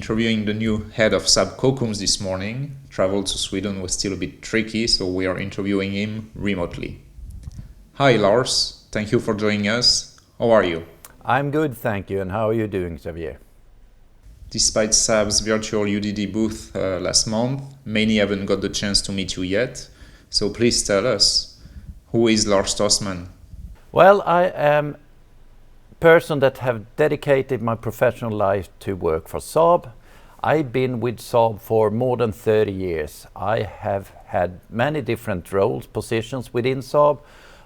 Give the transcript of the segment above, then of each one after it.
interviewing the new head of Saab Kockums this morning. Travel to Sweden was still a bit tricky, so we are interviewing him remotely. Hi Lars, thank you for joining us. How are you? I'm good, thank you. And how are you doing, Xavier? Despite Saab's virtual UDD booth last month, many haven't got the chance to meet you yet. So please tell us, who is Lars Tossman? Well, I am a person that have dedicated my professional life to work for Saab. I've been with Saab for more than 30 years. I have had many different roles, positions within Saab.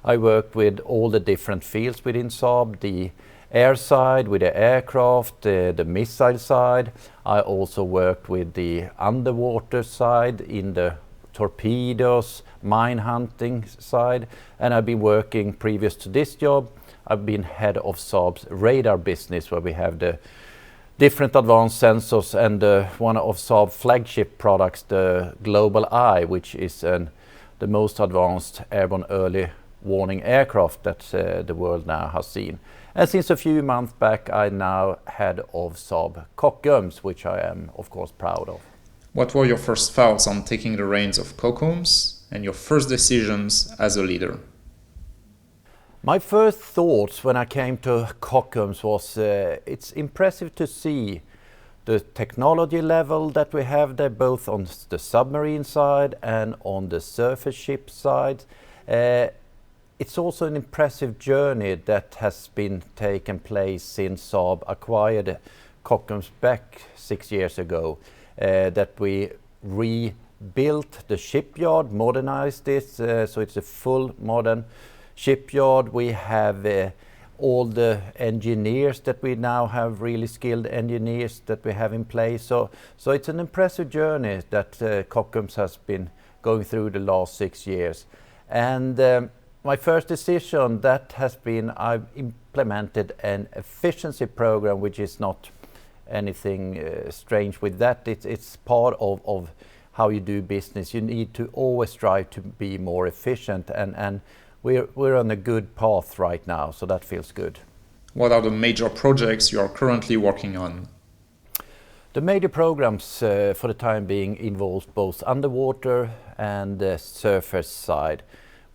I worked with all the different fields within Saab, the air side, with the aircraft, the missile side. I also worked with the underwater side in the torpedoes, mine hunting side, and I've been working previous to this job. I've been head of Saab's radar business, where we have the different advanced sensors and one of Saab flagship products, the Global Eye, which is the most advanced airborne early warning aircraft that the world now has seen. And since a few months back, I'm now head of Saab Kockums, which I am, of course, proud of. What were your first thoughts on taking the reins of Kockums and your first decisions as a leader? My first thoughts when I came to Kockums was it's impressive to see the technology level that we have there, both on the submarine side and on the surface ship side. It's also an impressive journey that has been taken place since Saab acquired Kockums back 6 years ago, that we rebuilt the shipyard, modernized it, so it's a full modern shipyard. We have all the engineers that we now have, really skilled engineers that we have in place. So it's an impressive journey that Kockums has been going through the last 6 years. And my first decision that has been I've implemented an efficiency program, which is not anything strange with that. It's part of how you do business. You need to always strive to be more efficient, and we're on a good path right now, so that feels good. What are the major projects you are currently working on? The major programs for the time being involve both underwater and the surface side.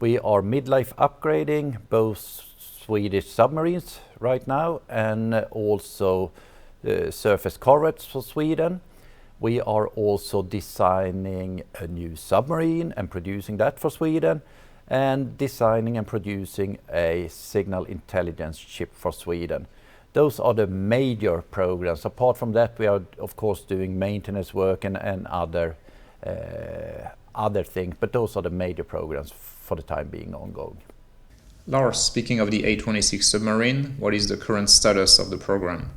We are midlife upgrading both Swedish submarines right now and also surface corvettes for Sweden. We are also designing a new submarine and producing that for Sweden, and designing and producing a signal intelligence ship for Sweden. Those are the major programs. Apart from that, we are of course doing maintenance work and other things, but those are the major programs for the time being ongoing. Lars, speaking of the A26 Submarine, what is the current status of the program?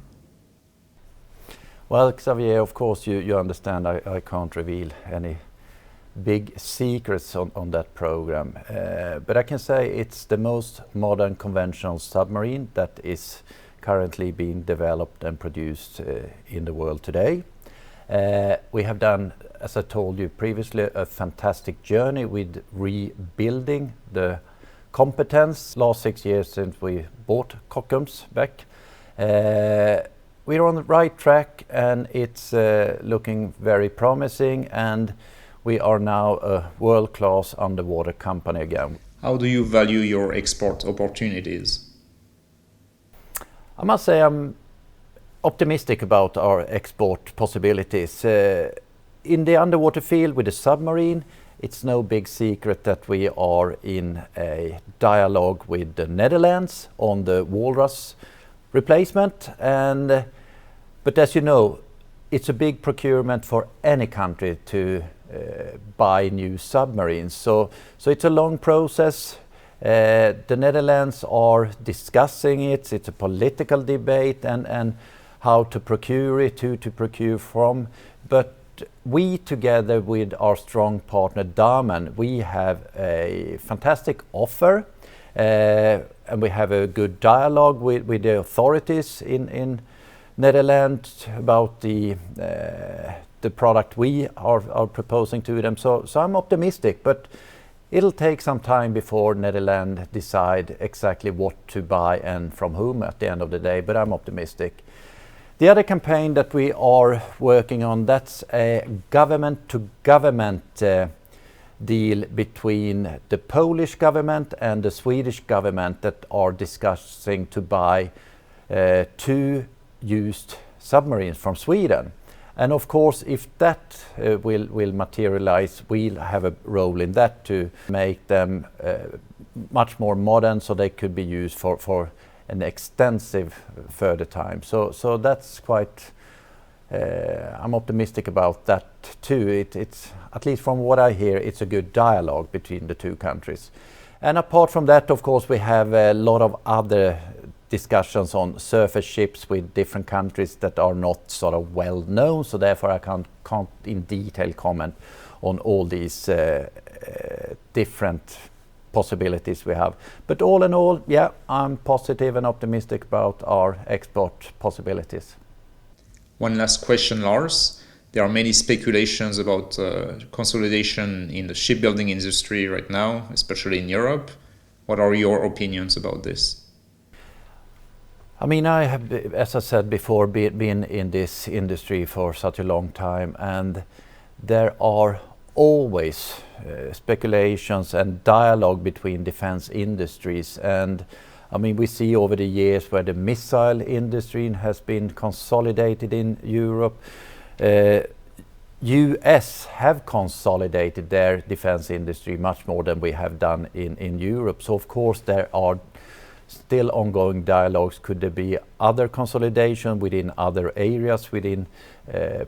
Well, Xavier, of course you understand I can't reveal any big secrets on that program, but I can say it's the most modern conventional submarine that is currently being developed and produced in the world today. We have done, as I told you previously, a fantastic journey with rebuilding the competence last 6 years since we bought Kockums back. We're on the right track, and it's looking very promising, and we are now a world-class underwater company again. How do you value your export opportunities? I must say I'm optimistic about our export possibilities. In the underwater field with the submarine, it's no big secret that we are in a dialogue with the Netherlands on the Walrus replacement, but as you know, it's a big procurement for any country to buy new submarines. So it's a long process. The Netherlands are discussing it. It's a political debate and how to procure it, who to procure from. But we, together with our strong partner Damen, we have a fantastic offer, and we have a good dialogue with the authorities in Netherlands about the product we are proposing to them. So I'm optimistic, but it'll take some time before Netherlands decide exactly what to buy and from whom at the end of the day, but I'm optimistic. The other campaign that we are working on, that's a government-to-government deal between the Polish government and the Swedish government that are discussing to buy 2 used submarines from Sweden. And of course, if that will materialize, we'll have a role in that to make them much more modern, so they could be used for an extensive further time. So that's quite, I'm optimistic about that too. It's, at least from what I hear, it's a good dialogue between the 2 countries. And apart from that, of course, we have a lot of other discussions on surface ships with different countries that are not sort of well known, so therefore I can't in detail comment on all these different possibilities we have. But all in all, yeah, I'm positive and optimistic about our export possibilities. One last question, Lars. There are many speculations about consolidation in the shipbuilding industry right now, especially in Europe. What are your opinions about this? I mean, I have, as I said before, been in this industry for such a long time, and there are always speculations and dialogue between defense industries. And I mean, we see over the years where the missile industry has been consolidated in Europe. US have consolidated their defense industry much more than we have done in Europe. So of course there are still ongoing dialogues. Could there be other consolidation within other areas, within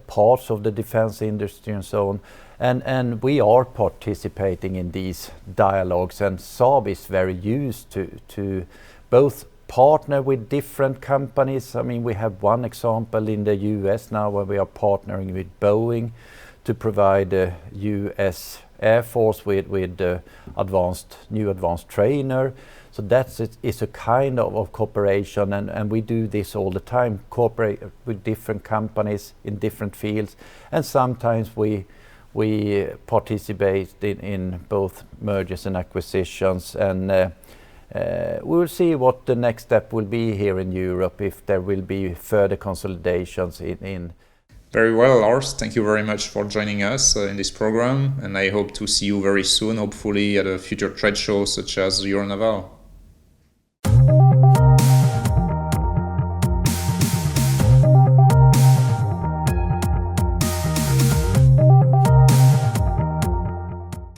parts of the defense industry and so on? And we are participating in these dialogues, and Saab is very used to both partner with different companies. I mean, we have one example in the US now where we are partnering with Boeing to provide the US Air Force with new advanced trainer. So that's it's a kind of cooperation, and we do this all the time, cooperate with different companies in different fields, and sometimes we participate in both mergers and acquisitions, and we will see what the next step will be here in Europe, if there will be further consolidations in. Very well, Lars. Thank you very much for joining us in this program, and I hope to see you very soon, hopefully at a future trade show such as Naval.